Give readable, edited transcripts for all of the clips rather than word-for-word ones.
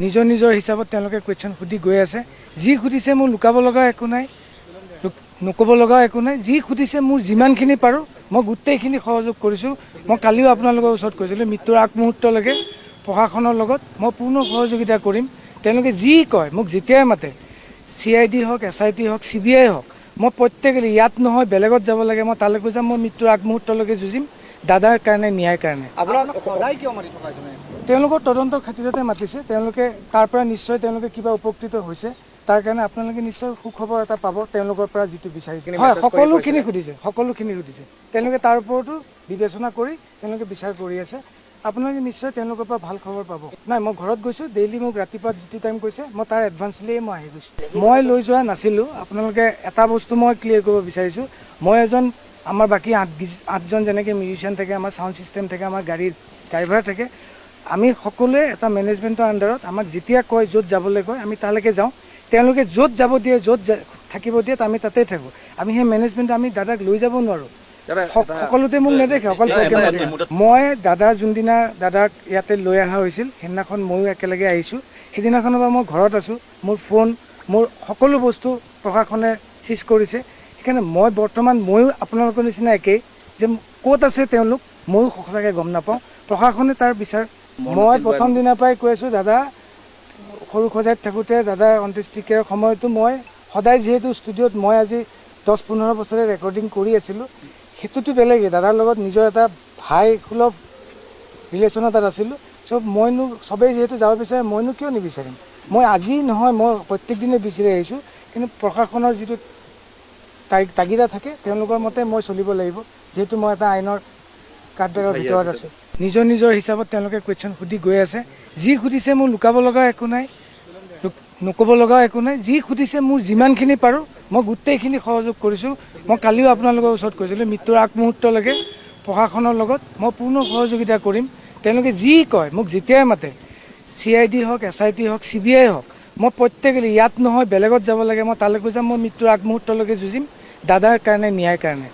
নিজৰ নিজৰ হিচাপত তেওঁলোকে কুৱেশ্যন সুধি গৈ আছে। যি সুধিছে মোৰ লুকাব লগা একো নাই, নক'ব লগা একো নাই। যি সুধিছে মোৰ যিমানখিনি পাৰোঁ মই গোটেইখিনি সহযোগ কৰিছোঁ। মই কালিও আপোনালোকৰ ওচৰত কৈছিলোঁ, মৃত্যুৰ আগমুহূৰ্তলৈকে প্ৰশাসনৰ লগত মই পূৰ্ণ সহযোগিতা কৰিম। তেওঁলোকে যি কয় মোক যেতিয়াই মাতে, CID হওক, SIT হওক, CBI হওক, মই প্ৰত্যেকেই ইয়াত নহয় বেলেগত যাব লাগে, মই তালৈকে যাম। মই মৃত্যুৰ আগমুহূৰ্তলৈকে যুঁজিম দাদাৰ কাৰণে, ন্যায়ৰ কাৰণে। তেওঁলোকৰ তদন্তৰ খাতিৰতে মাতিছে। তেওঁলোকে তাৰ পৰা নিশ্চয় তেওঁলোকে কিবা উপকৃত হৈছে, তাৰ কাৰণে আপোনালোকে নিশ্চয় সুখবৰ এটা পাব তেওঁলোকৰ পৰা, যিটো বিচাৰিছে। হয়, সকলোখিনি সুধিছে। তেওঁলোকে তাৰ ওপৰতো বিবেচনা কৰি তেওঁলোকে বিচাৰ কৰি আছে। আপোনালোকে নিশ্চয় তেওঁলোকৰ পৰা ভাল খবৰ পাব। নাই, মই ঘৰত গৈছোঁ, ডেইলি মোক ৰাতিপুৱা যিটো টাইম কৈছে মই তাৰ এডভান্সলিয়ে মই আহি গৈছোঁ। মই লৈ যোৱা নাছিলোঁ। আপোনালোকে এটা বস্তু মই ক্লিয়াৰ কৰিব বিচাৰিছোঁ, মই এজন আমাৰ বাকী আঠজন যেনেকৈ মিউজিচিয়ান থাকে, আমাৰ ছাউণ্ড ছিষ্টেম থাকে, আমাৰ গাড়ীৰ ড্ৰাইভাৰ থাকে, আমি সকলোৱে এটা মেনেজমেণ্টৰ আণ্ডাৰত আমাক যেতিয়া কয়, য'ত যাবলৈ কয় আমি তালৈকে যাওঁ। তেওঁলোকে য'ত যাব দিয়ে, য'ত থাকিব দিয়ে আমি তাতেই থাকোঁ। আমি সেই মেনেজমেণ্ট আমি দাদাক লৈ যাব নোৱাৰোঁ। সকলোতে মোক নেদেখে, অকল মই দাদা যোনদিনা দাদাক ইয়াতে লৈ অহা হৈছিল সেইদিনাখন ময়ো একেলগে আহিছোঁ। সেইদিনাখনৰ পৰা মই ঘৰত আছোঁ। মোৰ ফোন, মোৰ সকলো বস্তু প্ৰশাসনে চিজ কৰিছে। সেইকাৰণে মই বৰ্তমান ময়ো আপোনালোকৰ নিচিনা একেই, যে ক'ত আছে তেওঁলোক ময়ো সঁচাকৈ গম নাপাওঁ। প্ৰশাসনে তাৰ বিচাৰ। মই প্ৰথম দিনাৰ পৰাই কৈ আছোঁ, দাদা সৰু সজাইত থাকোঁতে দাদাৰ অন্ত্যেষ্টিক্ৰিয়াৰ সময়তো মই সদায়, যিহেতু ষ্টুডিঅ'ত মই আজি 10-15 বছৰে ৰেকৰ্ডিং কৰি আছিলোঁ, সেইটোতো বেলেগেই। দাদাৰ লগত নিজৰ এটা ভাই সুলভ ৰিলেশ্যন এটাত আছিলোঁ। মইনো চবেই যিহেতু যাব বিচাৰে, মইনো কিয় নিবিচাৰিম? মই আজি নহয়, মই প্ৰত্যেক দিনে বিচাৰি আহিছোঁ। কিন্তু প্ৰশাসনৰ যিটো তাগিদা থাকে, তেওঁলোকৰ মতে মই চলিব লাগিব, যিহেতু মই এটা আইনৰ কাঠবেৰৰ ভিতৰত আছোঁ। নিজৰ নিজৰ হিচাপত তেওঁলোকে কুৱেশ্যন সুধি গৈ আছে। যি সুধিছে মোৰ লুকাব লগা একো নাই, নক'ব লগা একো নাই। যি সুধিছে মোৰ যিমানখিনি পাৰোঁ মই গোটেইখিনি সহযোগ কৰিছোঁ। মই কালিও আপোনালোকৰ ওচৰত কৈছিলোঁ, মৃত্যুৰ আগমুহূৰ্তলৈকে প্ৰশাসনৰ লগত মই পূৰ্ণ সহযোগিতা কৰিম। তেওঁলোকে যি কয় মোক যেতিয়াই মাতে, CID হওক, SIT হওক, CBI হওক, মই প্ৰত্যেকেই ইয়াত নহয় বেলেগত যাব লাগে, মই তালৈকে যাম। মই মৃত্যুৰ আগমুহূৰ্তলৈকে যুঁজিম দাদাৰ কাৰণে, ন্যায়ৰ কাৰণে।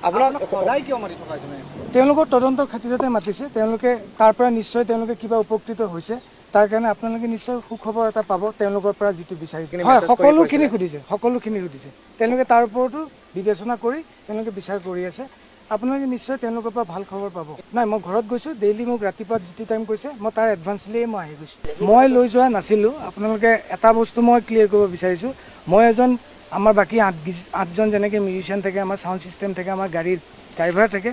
তেওঁলোকৰ তদন্তৰ খাতিৰতে মাতিছে। তেওঁলোকে তাৰ পৰা নিশ্চয় তেওঁলোকে কিবা উপকৃত হৈছে, তাৰ কাৰণে আপোনালোকে নিশ্চয় সুখবৰ এটা পাব তেওঁলোকৰ পৰা, যিটো বিচাৰিছে। হয়, সকলোখিনি সুধিছে। তেওঁলোকে তাৰ ওপৰতো বিবেচনা কৰি তেওঁলোকে বিচাৰ কৰি আছে। আপোনালোকে নিশ্চয় তেওঁলোকৰ পৰা ভাল খবৰ পাব। নাই, মই ঘৰত গৈছোঁ, ডেইলি মোক ৰাতিপুৱা যিটো টাইম কৈছে মই তাৰ এডভান্সলিয়ে মই আহি গৈছোঁ। মই লৈ যোৱা নাছিলোঁ। আপোনালোকে এটা বস্তু মই ক্লিয়াৰ কৰিব বিচাৰিছোঁ, মই এজন আমাৰ বাকী আঠজন যেনেকৈ মিউজিচিয়ান থাকে, আমাৰ ছাউণ্ড ছিষ্টেম থাকে, আমাৰ গাড়ীৰ ড্ৰাইভাৰ থাকে,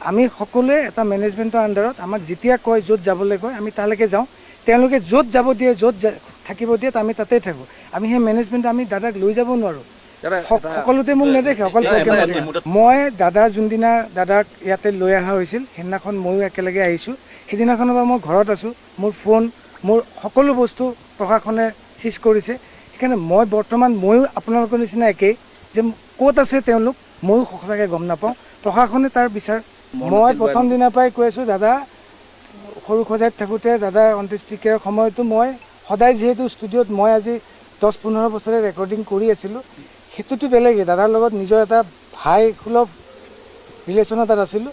আমি সকলোৱে এটা মেনেজমেণ্টৰ আণ্ডাৰত আমাক যেতিয়া কয়, য'ত যাবলৈ কয় আমি তালৈকে যাওঁ। তেওঁলোকে য'ত যাব দিয়ে, য'ত থাকিব দিয়ে আমি তাতেই থাকোঁ। আমি সেই মেনেজমেণ্ট আমি দাদাক লৈ যাব নোৱাৰোঁ। সকলোতে মোক নেদেখে, অকল মই দাদা যোনদিনা দাদাক ইয়াতে লৈ অহা হৈছিল সেইদিনাখন ময়ো একেলগে আহিছোঁ। সেইদিনাখনৰ পৰা মই ঘৰত আছোঁ। মোৰ ফোন, মোৰ সকলো বস্তু প্ৰশাসনে চিজ কৰিছে। সেইকাৰণে মই বৰ্তমান ময়ো আপোনালোকৰ নিচিনা একেই, যে ক'ত আছে তেওঁলোক ময়ো সঁচাকৈ গম নাপাওঁ। প্ৰশাসনে তাৰ বিচাৰ। মই প্ৰথম দিনাৰ পৰাই কৈ আছোঁ, দাদা সৰু সজাইত থাকোঁতে দাদাৰ অন্ত্যেষ্টিক্ৰিয়াৰ সময়তো মই সদায়, যিহেতু ষ্টুডিঅ'ত মই আজি 10-15 বছৰে ৰেকৰ্ডিং কৰি আছিলোঁ, সেইটোতো বেলেগেই। দাদাৰ লগত নিজৰ এটা ভাই সুলভ ৰিলেশ্যন এটাত আছিলোঁ।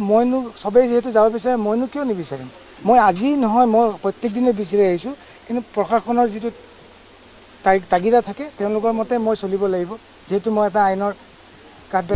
মইনো চবেই যিহেতু যাব বিচাৰে, মইনো কিয় নিবিচাৰিম? মই আজি নহয়, মই প্ৰত্যেক দিনে বিচাৰি আহিছোঁ। কিন্তু প্ৰশাসনৰ যিটো তাগিদা থাকে, তেওঁলোকৰ মতে মই চলিব লাগিব, যিহেতু মই এটা আইনৰ কাঠ